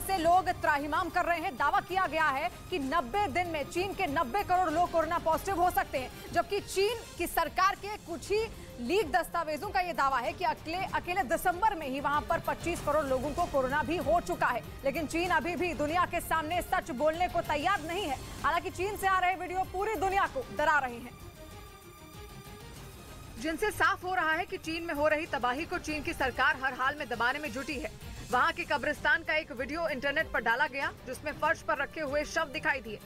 से लोग त्राहिमाम कर रहे हैं। दावा किया गया है कि 90 दिन में चीन के 90 करोड़ लोग कोरोना पॉजिटिव हो सकते हैं, जबकि चीन की सरकार के कुछ ही लीक दस्तावेजों का यह दावा है कि अकेले दिसंबर में ही वहां पर 25 करोड़ लोगों को कोरोना भी हो चुका है। लेकिन चीन अभी भी दुनिया के सामने सच बोलने को तैयार नहीं है। हालांकि चीन से आ रहे वीडियो पूरी दुनिया को डरा रहे हैं, जिनसे साफ हो रहा है कि चीन में हो रही तबाही को चीन की सरकार हर हाल में दबाने में जुटी है। वहां के कब्रिस्तान का एक वीडियो इंटरनेट पर डाला गया, जिसमें फर्श पर रखे हुए शव दिखाई दिए।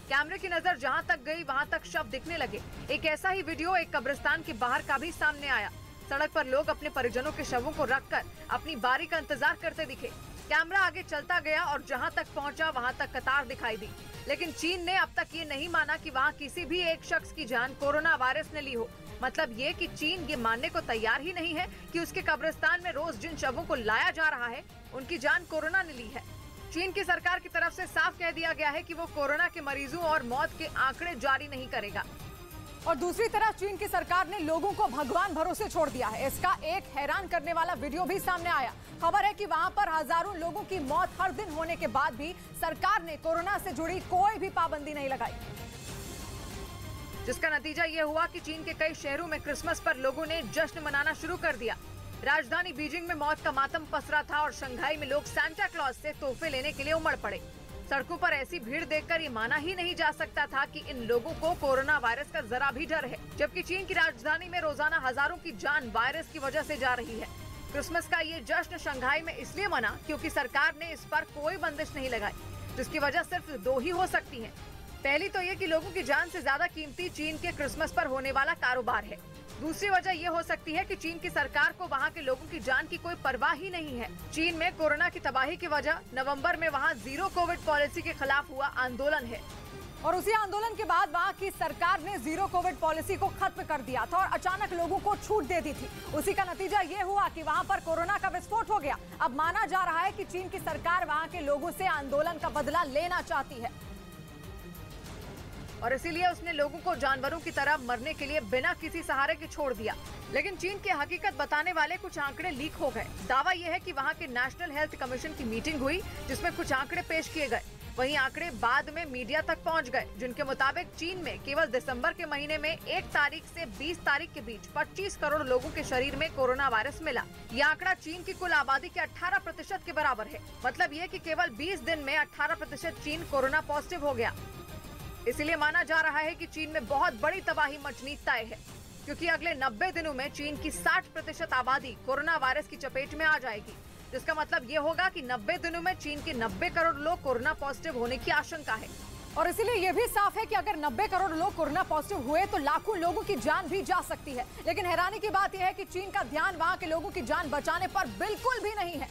कैमरे की नजर जहां तक गई वहां तक शव दिखने लगे। एक ऐसा ही वीडियो एक कब्रिस्तान के बाहर का भी सामने आया। सड़क पर लोग अपने परिजनों के शवों को रखकर अपनी बारी का इंतजार करते दिखे। कैमरा आगे चलता गया और जहां तक पहुंचा वहां तक कतार दिखाई दी। लेकिन चीन ने अब तक ये नहीं माना कि वहां किसी भी एक शख्स की जान कोरोना वायरस ने ली हो। मतलब ये कि चीन ये मानने को तैयार ही नहीं है कि उसके कब्रिस्तान में रोज जिन शवों को लाया जा रहा है उनकी जान कोरोना ने ली है। चीन की सरकार की तरफ से साफ कह दिया गया है कि वो कोरोना के मरीजों और मौत के आंकड़े जारी नहीं करेगा। और दूसरी तरफ चीन की सरकार ने लोगों को भगवान भरोसे छोड़ दिया है। इसका एक हैरान करने वाला वीडियो भी सामने आया। खबर है कि वहां पर हजारों लोगों की मौत हर दिन होने के बाद भी सरकार ने कोरोना से जुड़ी कोई भी पाबंदी नहीं लगाई, जिसका नतीजा ये हुआ कि चीन के कई शहरों में क्रिसमस पर लोगों ने जश्न मनाना शुरू कर दिया। राजधानी बीजिंग में मौत का मातम पसरा था और शंघाई में लोग सांता क्लॉज से तोहफे लेने के लिए उमड़ पड़े। सड़कों पर ऐसी भीड़ देखकर ये माना ही नहीं जा सकता था कि इन लोगों को कोरोना वायरस का जरा भी डर है, जबकि चीन की राजधानी में रोजाना हजारों की जान वायरस की वजह से जा रही है। क्रिसमस का ये जश्न शंघाई में इसलिए मना क्योंकि सरकार ने इस पर कोई बंदिश नहीं लगाई, जिसकी वजह सिर्फ दो ही हो सकती है। पहली तो ये कि लोगों की जान से ज्यादा कीमती चीन के क्रिसमस पर होने वाला कारोबार है। दूसरी वजह ये हो सकती है कि चीन की सरकार को वहाँ के लोगों की जान की कोई परवाह ही नहीं है। चीन में कोरोना की तबाही की वजह नवंबर में वहाँ जीरो कोविड पॉलिसी के खिलाफ हुआ आंदोलन है, और उसी आंदोलन के बाद वहाँ की सरकार ने जीरो कोविड पॉलिसी को खत्म कर दिया था और अचानक लोगों को छूट दे दी थी। उसी का नतीजा ये हुआ कि वहाँ पर कोरोना का विस्फोट हो गया। अब माना जा रहा है कि चीन की सरकार वहाँ के लोगों से आंदोलन का बदला लेना चाहती है और इसीलिए उसने लोगों को जानवरों की तरह मरने के लिए बिना किसी सहारे के छोड़ दिया। लेकिन चीन की हकीकत बताने वाले कुछ आंकड़े लीक हो गए। दावा यह है कि वहां के नेशनल हेल्थ कमीशन की मीटिंग हुई, जिसमें कुछ आंकड़े पेश किए गए। वहीं आंकड़े बाद में मीडिया तक पहुंच गए, जिनके मुताबिक चीन में केवल दिसंबर के महीने में 1 तारीख से 20 तारीख के बीच 25 करोड़ लोगों के शरीर में कोरोना वायरस मिला। यह आंकड़ा चीन की कुल आबादी के 18% के बराबर है। मतलब ये कि केवल 20 दिन में 18% चीन कोरोना पॉजिटिव हो गया। इसीलिए माना जा रहा है कि चीन में बहुत बड़ी तबाही मचनी तय है, क्योंकि अगले 90 दिनों में चीन की 60% आबादी कोरोना वायरस की चपेट में आ जाएगी, जिसका मतलब ये होगा कि 90 दिनों में चीन के 90 करोड़ लोग कोरोना पॉजिटिव होने की आशंका है। और इसीलिए ये भी साफ है कि अगर 90 करोड़ लोग कोरोना पॉजिटिव हुए तो लाखों लोगों की जान भी जा सकती है। लेकिन हैरानी की बात यह है कि चीन का ध्यान वहाँ के लोगों की जान बचाने पर बिल्कुल भी नहीं है,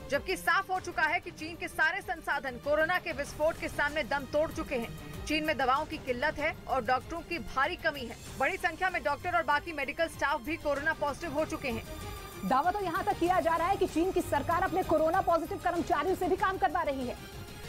जबकि साफ हो चुका है कि चीन के सारे संसाधन कोरोना के विस्फोट के सामने दम तोड़ चुके हैं। चीन में दवाओं की किल्लत है और डॉक्टरों की भारी कमी है। बड़ी संख्या में डॉक्टर और बाकी मेडिकल स्टाफ भी कोरोना पॉजिटिव हो चुके हैं। दावा तो यहाँ तक किया जा रहा है कि चीन की सरकार अपने कोरोना पॉजिटिव कर्मचारियों से भी काम करवा रही है।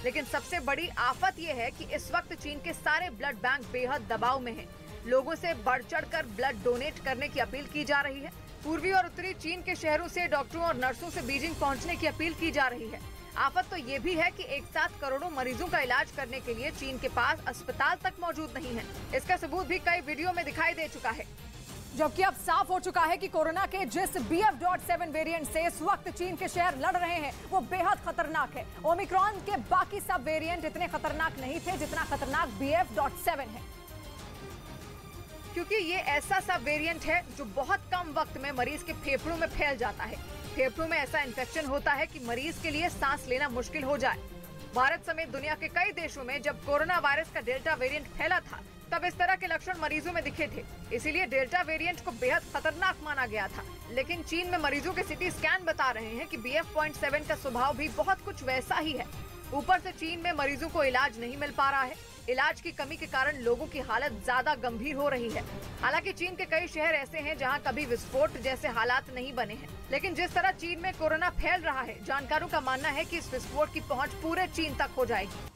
लेकिन सबसे बड़ी आफत यह है कि इस वक्त चीन के सारे ब्लड बैंक बेहद दबाव में हैं। लोगों से बढ़ चढ़कर ब्लड डोनेट करने की अपील की जा रही है। पूर्वी और उत्तरी चीन के शहरों से डॉक्टरों और नर्सों से बीजिंग पहुंचने की अपील की जा रही है। आफत तो ये भी है कि एक साथ करोड़ों मरीजों का इलाज करने के लिए चीन के पास अस्पताल तक मौजूद नहीं है। इसका सबूत भी कई वीडियो में दिखाई दे चुका है। जबकि अब साफ हो चुका है कि कोरोना के जिस BF.7 वेरिएंट से इस वक्त चीन के शहर लड़ रहे हैं वो बेहद खतरनाक है। ओमिक्रॉन के बाकी सब वेरिएंट इतने खतरनाक नहीं थे जितना खतरनाक BF.7 है, क्योंकि ये ऐसा सब वेरिएंट है जो बहुत कम वक्त में मरीज के फेफड़ों में फैल जाता है। फेफड़ों में ऐसा इन्फेक्शन होता है कि मरीज के लिए सांस लेना मुश्किल हो जाए। भारत समेत दुनिया के कई देशों में जब कोरोना वायरस का डेल्टा वेरिएंट फैला था तब इस तरह के लक्षण मरीजों में दिखे थे। इसीलिए डेल्टा वेरिएंट को बेहद खतरनाक माना गया था। लेकिन चीन में मरीजों के सीटी स्कैन बता रहे हैं कि BF.7 का स्वभाव भी बहुत कुछ वैसा ही है। ऊपर से चीन में मरीजों को इलाज नहीं मिल पा रहा है। इलाज की कमी के कारण लोगों की हालत ज्यादा गंभीर हो रही है। हालांकि चीन के कई शहर ऐसे हैं जहां कभी विस्फोट जैसे हालात नहीं बने हैं, लेकिन जिस तरह चीन में कोरोना फैल रहा है, जानकारों का मानना है कि इस विस्फोट की पहुंच पूरे चीन तक हो जाएगी।